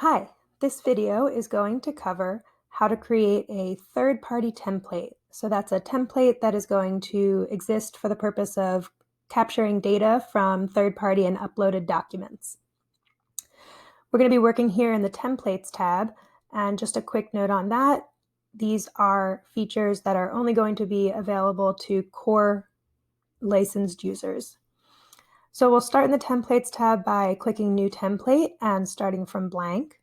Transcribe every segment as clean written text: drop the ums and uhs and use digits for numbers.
Hi, this video is going to cover how to create a third-party template. So that's a template that is going to exist for the purpose of capturing data from third-party and uploaded documents. We're going to be working here in the Templates tab, and just a quick note on that, these are features that are only going to be available to core licensed users. So we'll start in the Templates tab by clicking New Template and starting from blank.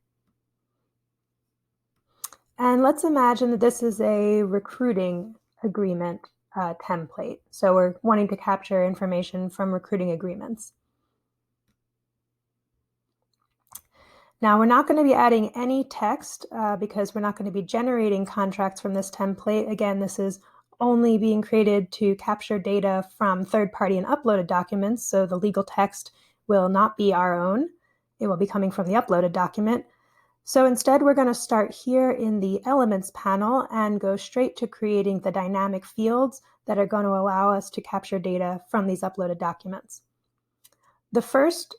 And let's imagine that this is a recruiting agreement template. So we're wanting to capture information from recruiting agreements. Now we're not going to be adding any text because we're not going to be generating contracts from this template. Again, this is only being created to capture data from third-party and uploaded documents, so the legal text will not be our own. It will be coming from the uploaded document. So instead, we're going to start here in the Elements panel and go straight to creating the dynamic fields that are going to allow us to capture data from these uploaded documents. The first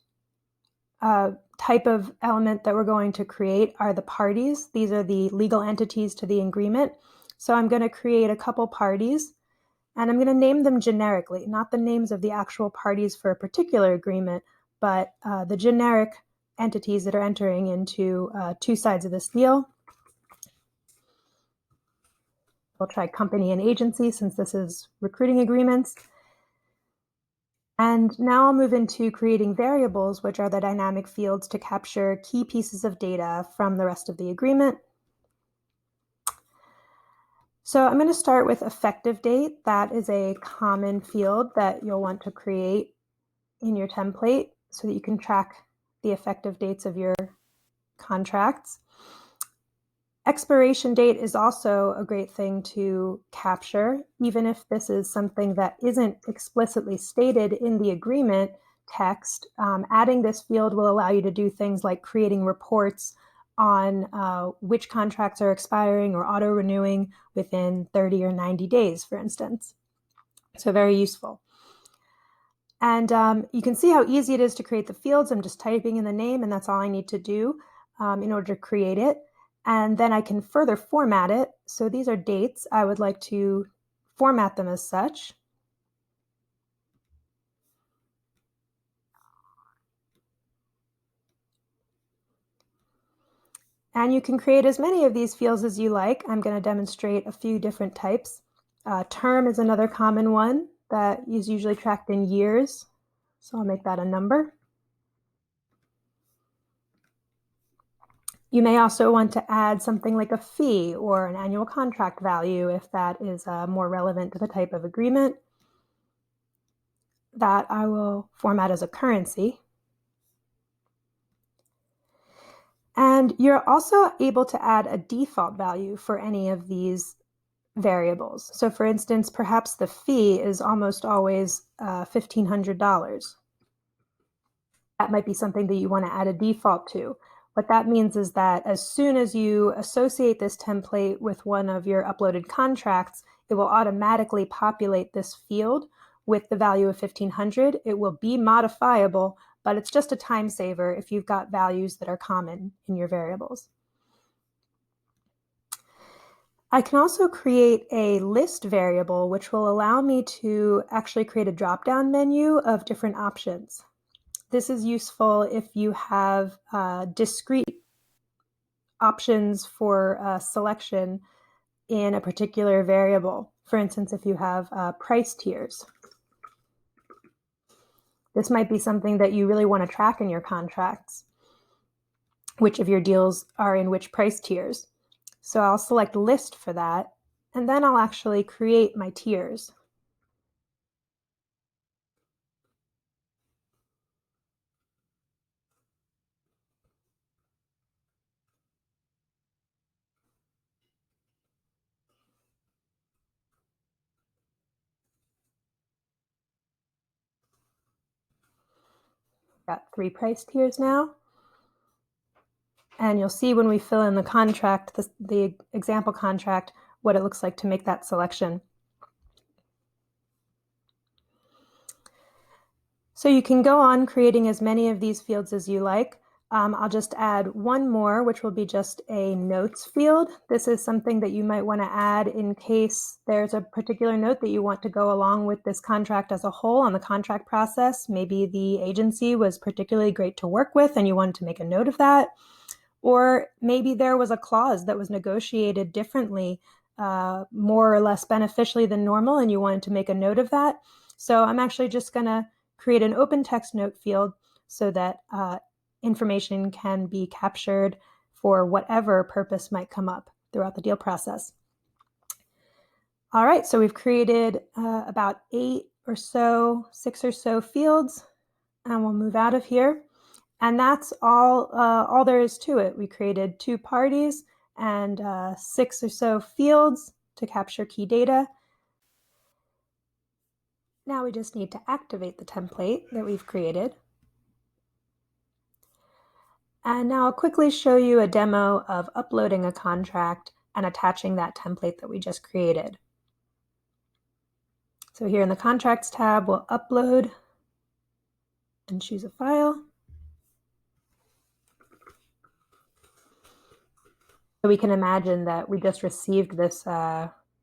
type of element that we're going to create are the parties. These are the legal entities to the agreement. So I'm going to create a couple parties, and I'm going to name them generically, not the names of the actual parties for a particular agreement, but the generic entities that are entering into two sides of this deal. We'll try company and agency since this is recruiting agreements. And now I'll move into creating variables, which are the dynamic fields to capture key pieces of data from the rest of the agreement. So I'm going to start with effective date. That is a common field that you'll want to create in your template so that you can track the effective dates of your contracts. Expiration date is also a great thing to capture, even if this is something that isn't explicitly stated in the agreement text. Adding this field will allow you to do things like creating reports on which contracts are expiring or auto-renewing within 30 or 90 days, for instance. So very useful. And you can see how easy it is to create the fields. I'm just typing in the name, and that's all I need to do in order to create it. And then I can further format it. So these are dates. I would like to format them as such. And you can create as many of these fields as you like. I'm going to demonstrate a few different types. Term is another common one that is usually tracked in years. So I'll make that a number. You may also want to add something like a fee or an annual contract value if that is more relevant to the type of agreement. That I will format as a currency. And you're also able to add a default value for any of these variables. So for instance, perhaps the fee is almost always $1,500. That might be something that you want to add a default to. What that means is that as soon as you associate this template with one of your uploaded contracts, it will automatically populate this field with the value of 1,500. It will be modifiable, but it's just a time saver if you've got values that are common in your variables. I can also create a list variable, which will allow me to actually create a drop-down menu of different options. This is useful if you have discrete options for selection in a particular variable. For instance, if you have price tiers. This might be something that you really want to track in your contracts, which of your deals are in which price tiers. So I'll select list for that, and then I'll actually create my tiers. Got 3 price tiers now. And you'll see when we fill in the contract, the example contract, what it looks like to make that selection. So you can go on creating as many of these fields as you like. I'll just add one more, which will be just a notes field. This is something that you might want to add in case there's a particular note that you want to go along with this contract as a whole on the contract process. Maybe the agency was particularly great to work with and you wanted to make a note of that. Or maybe there was a clause that was negotiated differently, more or less beneficially than normal, and you wanted to make a note of that. So I'm actually just going to create an open text note field so that information can be captured for whatever purpose might come up throughout the deal process. All right, so we've created about 6 or so fields, and we'll move out of here. And that's all there is to it. We created 2 parties and 6 or so fields to capture key data. Now we just need to activate the template that we've created. And now I'll quickly show you a demo of uploading a contract and attaching that template that we just created. So here in the Contracts tab, we'll upload and choose a file. So we can imagine that we just received this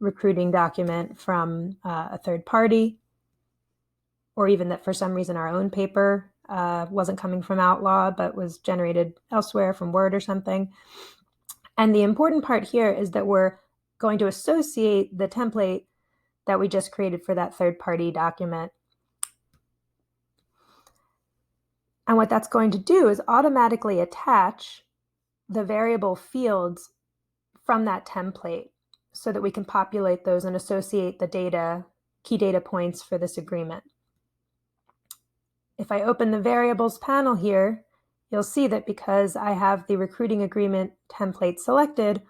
recruiting document from a third party, or even that for some reason our own paper wasn't coming from Outlaw, but was generated elsewhere from Word or something. And the important part here is that we're going to associate the template that we just created for that third-party document. And what that's going to do is automatically attach the variable fields from that template so that we can populate those and associate the data, key data points for this agreement. If I open the variables panel here, you'll see that because I have the recruiting agreement template selected,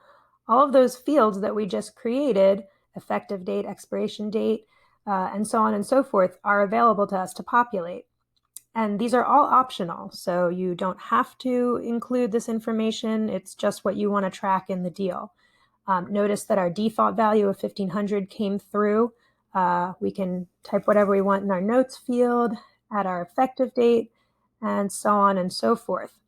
all of those fields that we just created, effective date, expiration date, and so on and so forth, are available to us to populate. And these are all optional, so you don't have to include this information. It's just what you want to track in the deal. Notice that our default value of 1500 came through. We can type whatever we want in our notes field, add our effective date, and so on and so forth.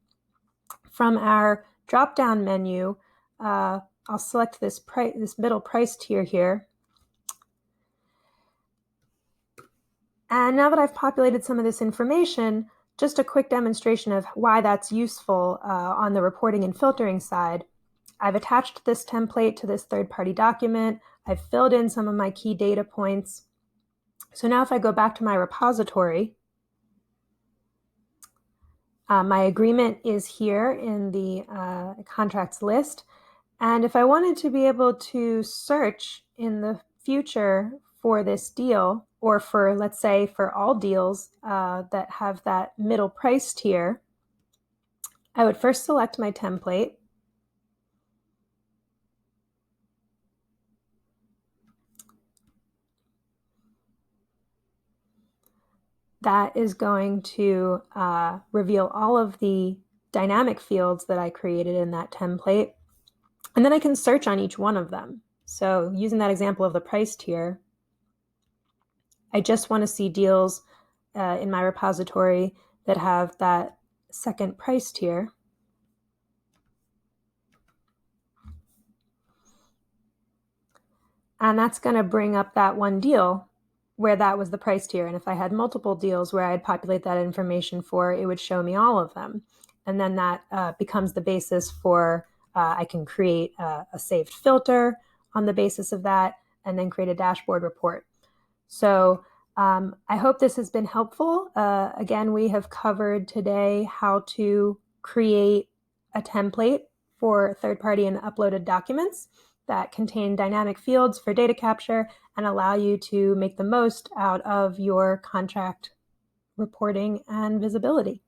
From our drop-down menu, I'll select this middle price tier here. And now that I've populated some of this information, just a quick demonstration of why that's useful on the reporting and filtering side. I've attached this template to this third-party document. I've filled in some of my key data points. So now if I go back to my repository, my agreement is here in the contracts list. And if I wanted to be able to search in the future for this deal, or for, let's say, for all deals that have that middle price tier, I would first select my template. That is going to reveal all of the dynamic fields that I created in that template. And then I can search on each one of them. So using that example of the price tier, I just want to see deals in my repository that have that second price tier. And that's going to bring up that one deal where that was the price tier. And if I had multiple deals where I'd populate that information for, it would show me all of them. And then that becomes the basis for, I can create a saved filter on the basis of that, and then create a dashboard report. So I hope this has been helpful. Again, we have covered today how to create a template for third-party and uploaded documents that contain dynamic fields for data capture and allow you to make the most out of your contract reporting and visibility.